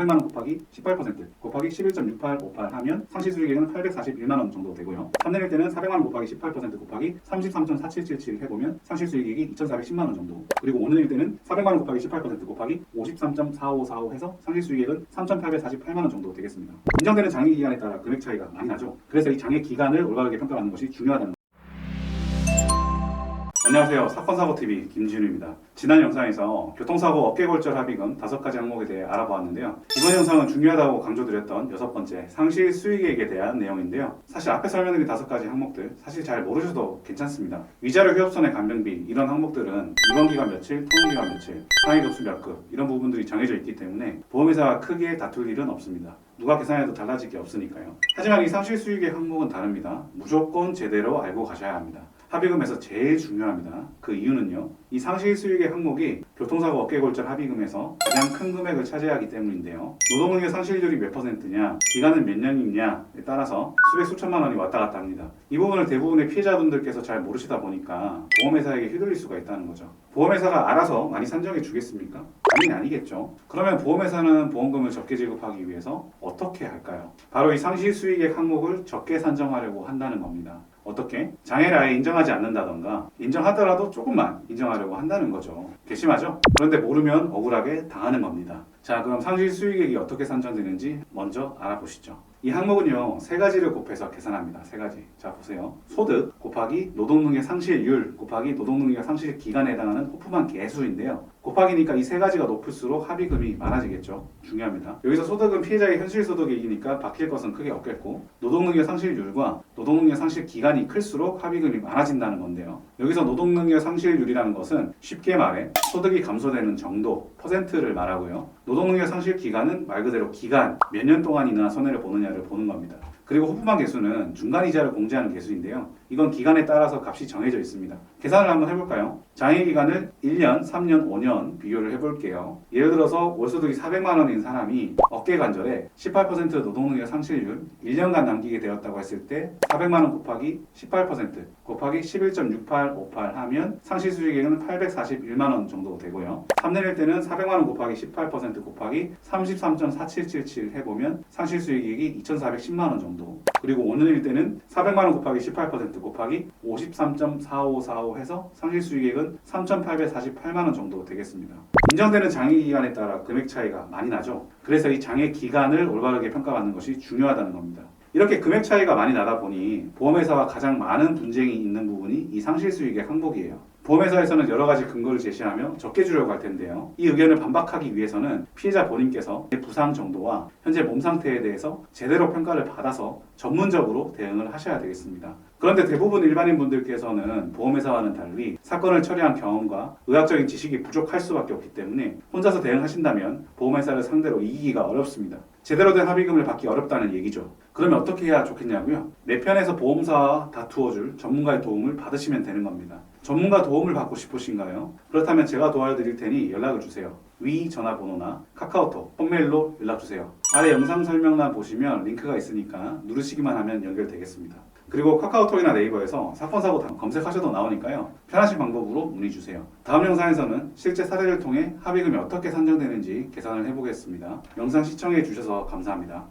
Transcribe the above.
400만 원 곱하기 18% 곱하기 11.6858 하면 상시수익액은 841만 원 정도 되고요. 3년일 때는 400만 원 곱하기 18% 곱하기 33.4777 해보면 상시수익액이 2,410만 원 정도. 그리고 5년일 때는 400만 원 곱하기 18% 곱하기 53.4545 해서 상시수익액은 3,848만 원 정도 되겠습니다. 인정되는 장외기간에 따라 금액 차이가 많이 나죠. 그래서 이 장외기간을 올바르게 평가하는 것이 중요하다는 안녕하세요. 사건사고TV 김진우입니다. 지난 영상에서 교통사고 어깨골절 합의금 5가지 항목에 대해 알아보았는데요. 이번 영상은 중요하다고 강조드렸던 6번째 상시수익액에 대한 내용인데요. 사실 앞에 설명드린 5가지 항목들 사실 잘 모르셔도 괜찮습니다. 위자료 휴업선의 간병비 이런 항목들은 입원기간 며칠, 통원기간 며칠, 상해급수 몇 급 이런 부분들이 정해져 있기 때문에 보험회사와 크게 다툴 일은 없습니다. 누가 계산해도 달라질 게 없으니까요. 하지만 이 상시수익액 항목은 다릅니다. 무조건 제대로 알고 가셔야 합니다. 합의금에서 제일 중요합니다. 그 이유는요. 이 상시수익액 항목이 교통사고 어깨골절 합의금에서 가장 큰 금액을 차지하기 때문인데요. 노동능력 상실률이 몇 %냐, 기간은 몇 년이냐에 따라서 수백 수천만 원이 왔다 갔다 합니다. 이 부분을 대부분의 피해자분들께서 잘 모르시다 보니까 보험회사에게 휘둘릴 수가 있다는 거죠. 보험회사가 알아서 많이 산정해 주겠습니까? 당연히 아니겠죠. 그러면 보험회사는 보험금을 적게 지급하기 위해서 어떻게 할까요? 바로 이 상시수익액 항목을 적게 산정하려고 한다는 겁니다. 어떻게? 장애를 아예 인정하지 않는다던가 인정하더라도 조금만 인정하려고 한다는 거죠. 괘씸하죠? 그런데 모르면 억울하게 당하는 겁니다. 자, 그럼 상시수익액이 어떻게 산정되는지 먼저 알아보시죠. 이 항목은요, 3가지를 곱해서 계산합니다. 3가지. 자, 보세요. 소득 곱하기 노동능력 상실률 곱하기 노동능력 상실 기간에 해당하는 호프만 계수인데요. 곱하기니까 이 3가지가 높을수록 합의금이 많아지겠죠. 중요합니다. 여기서 소득은 피해자의 현실소득이니까 바뀔 것은 크게 없겠고 노동능력 상실률과 노동능력 상실 기간이 클수록 합의금이 많아진다는 건데요. 여기서 노동능력 상실률이라는 것은 쉽게 말해 소득이 감소되는 정도, 퍼센트를 말하고요. 노동능력 상실 기간은 말 그대로 기간, 몇 년 동안이나 손해를 보느냐를 보는 겁니다. 그리고 호프만 계수는 중간이자를 공제하는 계수인데요. 이건 기간에 따라서 값이 정해져 있습니다. 계산을 한번 해볼까요? 장애기간을 1년, 3년, 5년 비교를 해볼게요. 예를 들어서 월소득이 400만 원인 사람이 어깨관절에 18% 노동능력 상실률 1년간 남기게 되었다고 했을 때 400만 원 곱하기 18% 곱하기 11.6858 하면 상시수익액은 841만 원 정도 되고요. 3년일 때는 400만 원 곱하기 18% 곱하기 33.4777 해보면 상시수익액이 2,410만 원 정도. 그리고 5년일 때는 400만 원 곱하기 18% 곱하기 53.4545 해서 상시수익액은 3,848만 원 정도 되겠습니다. 인정되는 장애기간에 따라 금액 차이가 많이 나죠. 그래서 이 장애기간을 올바르게 평가받는 것이 중요하다는 겁니다. 이렇게 금액 차이가 많이 나다 보니 보험회사와 가장 많은 분쟁이 있는 부분이 이 상실수익액 항목이에요. 보험회사에서는 여러 가지 근거를 제시하며 적게 주려고 할 텐데요. 이 의견을 반박하기 위해서는 피해자 본인께서 부상 정도와 현재 몸 상태에 대해서 제대로 평가를 받아서 전문적으로 대응을 하셔야 되겠습니다. 그런데 대부분 일반인 분들께서는 보험회사와는 달리 사건을 처리한 경험과 의학적인 지식이 부족할 수밖에 없기 때문에 혼자서 대응하신다면 보험회사를 상대로 이기기가 어렵습니다. 제대로 된 합의금을 받기 어렵다는 얘기죠. 그러면 어떻게 해야 좋겠냐고요? 내 편에서 보험사와 다투어줄 전문가의 도움을 받으시면 되는 겁니다. 전문가 도움을 받고 싶으신가요? 그렇다면 제가 도와드릴 테니 연락을 주세요. 위 전화번호나 카카오톡, 폰메일로 연락주세요. 아래 영상 설명란 보시면 링크가 있으니까 누르시기만 하면 연결되겠습니다. 그리고 카카오톡이나 네이버에서 사건사고 검색하셔도 나오니까요. 편하신 방법으로 문의주세요. 다음 영상에서는 실제 사례를 통해 합의금이 어떻게 산정되는지 계산을 해보겠습니다. 영상 시청해 주셔서 감사합니다.